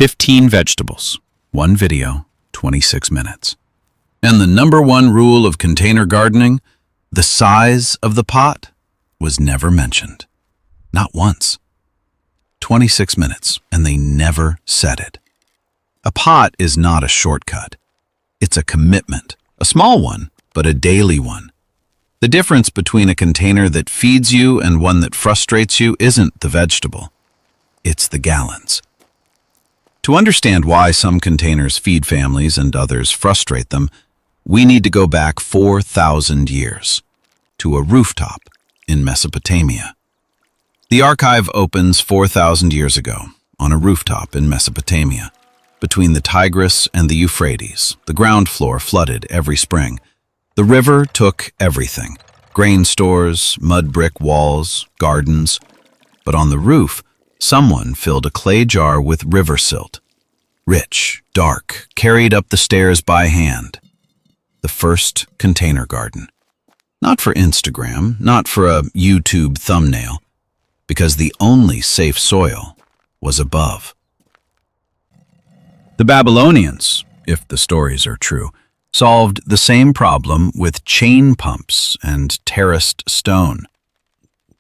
15 vegetables, one video, 26 minutes. And the #1 rule of container gardening, the size of the pot, was never mentioned. Not once. 26 minutes, and they never said it. A pot is not a shortcut. It's a commitment, a small one, but a daily one. The difference between a container that feeds you and one that frustrates you isn't the vegetable. It's the gallons. To understand why some containers feed families and others frustrate them, we need to go back 4,000 years to a rooftop in Mesopotamia. The archive opens 4,000 years ago on a rooftop in Mesopotamia. Between the Tigris and the Euphrates, the ground floor flooded every spring. The river took everything: grain stores, mud brick walls, gardens. But on the roof, someone filled a clay jar with river silt. Rich, dark, carried up the stairs by hand. The first container garden. Not for Instagram, not for a YouTube thumbnail, because the only safe soil was above. The Babylonians, if the stories are true, solved the same problem with chain pumps and terraced stone.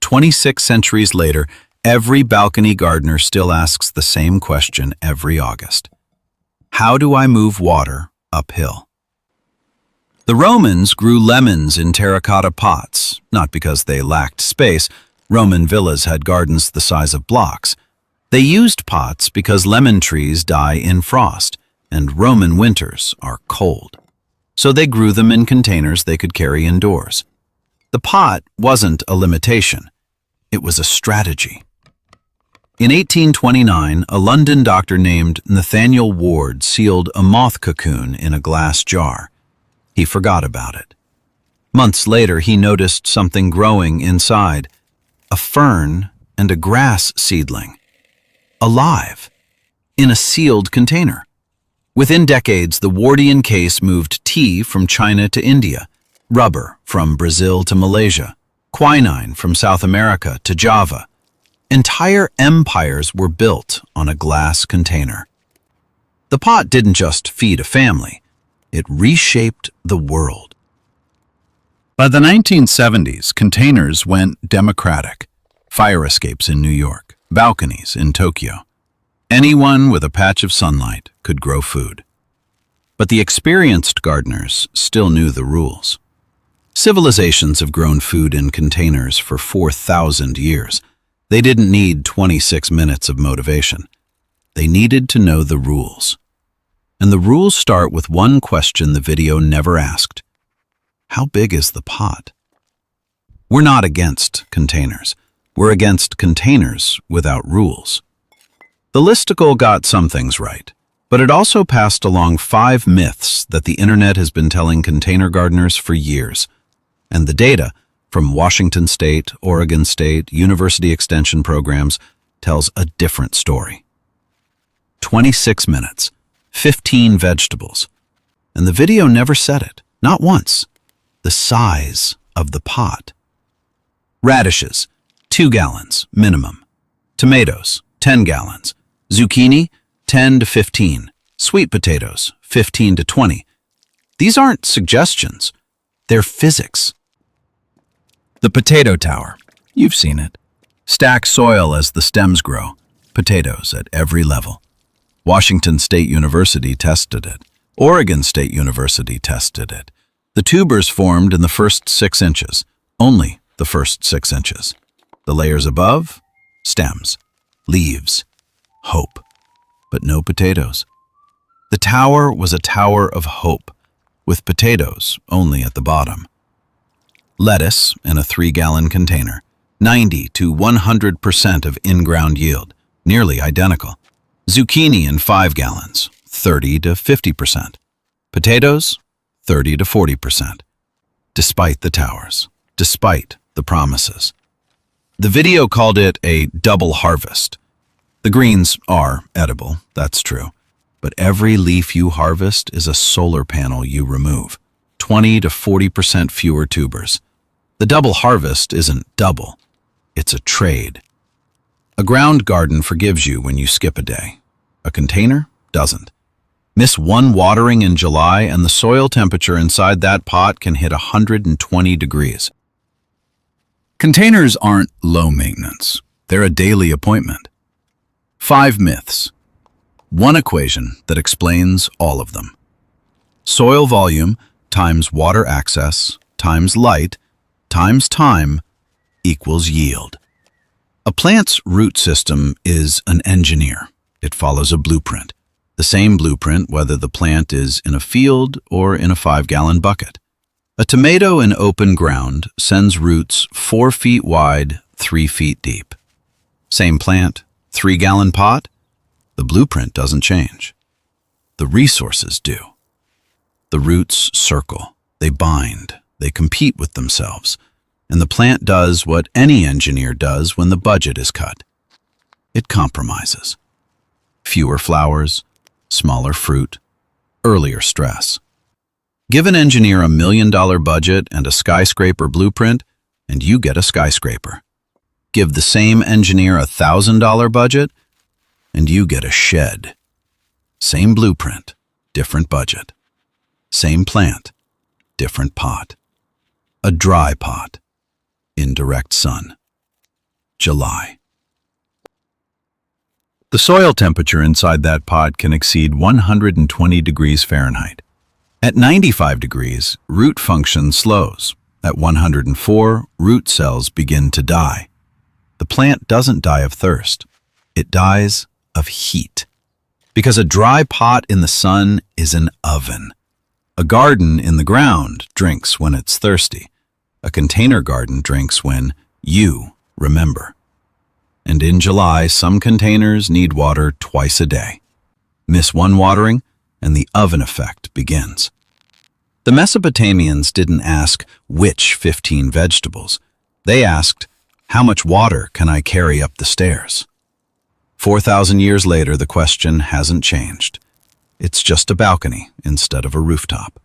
26 centuries later, every balcony gardener still asks the same question every August. How do I move water uphill? The Romans grew lemons in terracotta pots, not because they lacked space. Roman villas had gardens the size of blocks. They used pots because lemon trees die in frost, and Roman winters are cold. So they grew them in containers they could carry indoors. The pot wasn't a limitation. It was a strategy. In 1829, a London doctor named Nathaniel Ward sealed a moth cocoon in a glass jar. He forgot about it. Months later, he noticed something growing inside, a fern and a grass seedling, alive, in a sealed container. Within decades, the Wardian case moved tea from China to India, rubber from Brazil to Malaysia, quinine from South America to Java. Entire empires were built on a glass container. The pot didn't just feed a family, it reshaped the world. By the 1970s, containers went democratic. Fire escapes in New York, balconies in Tokyo. Anyone with a patch of sunlight could grow food. But the experienced gardeners still knew the rules. Civilizations have grown food in containers for 4,000 years. They didn't need 26 minutes of motivation. They needed to know the rules. And the rules start with one question the video never asked. How big is the pot? We're not against containers. We're against containers without rules. The listicle got some things right, but it also passed along 5 myths that the internet has been telling container gardeners for years. And the data from Washington State, Oregon State, university extension programs tells a different story. 26 minutes, 15 vegetables. And the video never said it, not once. The size of the pot. Radishes, 2 gallons minimum. Tomatoes, 10 gallons. Zucchini, 10 to 15. Sweet potatoes, 15 to 20. These aren't suggestions. They're physics. The potato tower. You've seen it. Stack soil as the stems grow. Potatoes at every level. Washington State University tested it. Oregon State University tested it. The tubers formed in the first 6 inches. Only the first 6 inches. The layers above, stems, leaves, hope, but no potatoes. The tower was a tower of hope, with potatoes only at the bottom. Lettuce in a 3-gallon container, 90 to 100% of in-ground yield, nearly identical. Zucchini in 5 gallons, 30 to 50%. Potatoes, 30 to 40%. Despite the towers, despite the promises. The video called it a double harvest. The greens are edible, that's true, but every leaf you harvest is a solar panel you remove. 20 to 40% fewer tubers. The double harvest isn't double, it's a trade. A ground garden forgives you when you skip a day. A container doesn't. Miss one watering in July and the soil temperature inside that pot can hit 120 degrees. Containers aren't low maintenance. They're a daily appointment. 5 myths. One equation that explains all of them. Soil volume times water access times light times time equals yield. A plant's root system is an engineer. It follows a blueprint. The same blueprint whether the plant is in a field or in a 5-gallon bucket. A tomato in open ground sends roots 4 feet wide, 3 feet deep. Same plant, 3-gallon pot? The blueprint doesn't change. The resources do. The roots circle, they bind, they compete with themselves, and the plant does what any engineer does when the budget is cut. It compromises. Fewer flowers, smaller fruit, earlier stress. Give an engineer $1 million budget and a skyscraper blueprint, and you get a skyscraper. Give the same engineer a $1,000 budget, and you get a shed. Same blueprint, different budget. Same plant, different pot. A dry pot, indirect sun. July. The soil temperature inside that pot can exceed 120 degrees Fahrenheit. At 95 degrees, root function slows. At 104, root cells begin to die. The plant doesn't die of thirst. It dies of heat. Because a dry pot in the sun is an oven. A garden in the ground drinks when it's thirsty. A container garden drinks when you remember. And in July, some containers need water twice a day. Miss one watering, and the oven effect begins. The Mesopotamians didn't ask which 15 vegetables. They asked, how much water can I carry up the stairs? 4,000 years later, the question hasn't changed. It's just a balcony instead of a rooftop.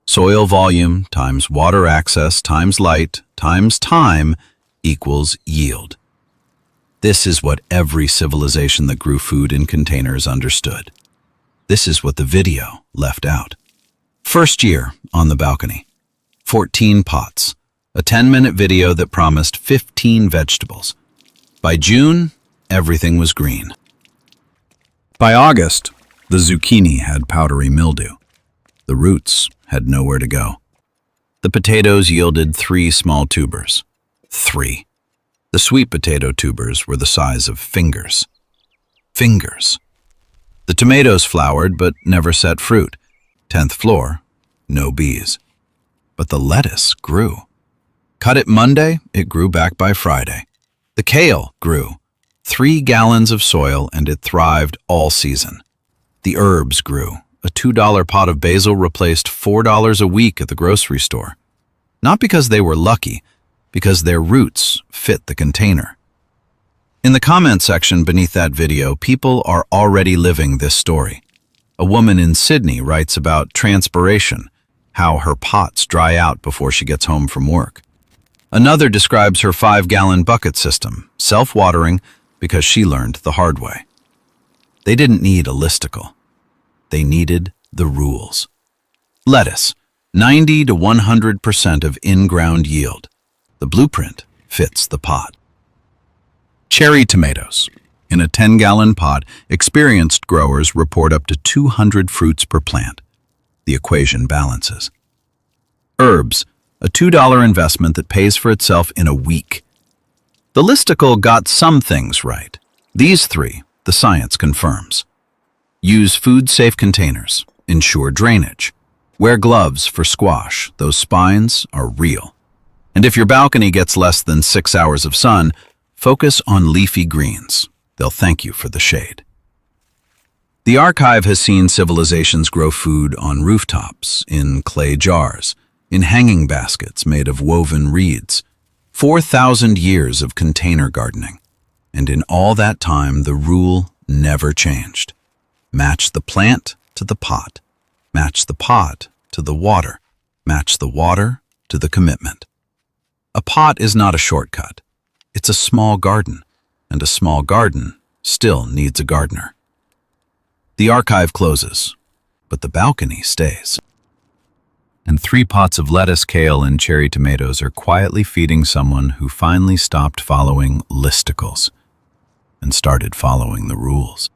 Soil volume times water access times light times time equals yield. This is what every civilization that grew food in containers understood. This is what the video left out. First year on the balcony. 14 pots. A 10-minute video that promised 15 vegetables. By June, everything was green. By August, the zucchini had powdery mildew. The roots had nowhere to go. The potatoes yielded 3 small tubers. 3. The sweet potato tubers were the size of fingers. Fingers. The tomatoes flowered but never set fruit. 10th floor, no bees. But the lettuce grew. Cut it Monday, it grew back by Friday. The kale grew. 3 gallons of soil and it thrived all season. The herbs grew. A $2 pot of basil replaced $4 a week at the grocery store. Not because they were lucky, because their roots fit the container. In the comment section beneath that video, people are already living this story. A woman in Sydney writes about transpiration, how her pots dry out before she gets home from work. Another describes her 5-gallon bucket system, self-watering, because she learned the hard way. They didn't need a listicle. They needed the rules. Lettuce, 90 to 100% of in-ground yield. The blueprint fits the pot. Cherry tomatoes. In a 10-gallon pot, experienced growers report up to 200 fruits per plant. The equation balances. Herbs, a $2 investment that pays for itself in a week. The listicle got some things right. These 3, the science confirms. Use food-safe containers. Ensure drainage. Wear gloves for squash. Those spines are real. And if your balcony gets less than 6 hours of sun, focus on leafy greens. They'll thank you for the shade. The archive has seen civilizations grow food on rooftops, in clay jars, in hanging baskets made of woven reeds. 4,000 years of container gardening. And in all that time, the rule never changed. Match the plant to the pot. Match the pot to the water. Match the water to the commitment. A pot is not a shortcut. It's a small garden, and a small garden still needs a gardener. The archive closes, but the balcony stays. And 3 pots of lettuce, kale, and cherry tomatoes are quietly feeding someone who finally stopped following listicles and started following the rules.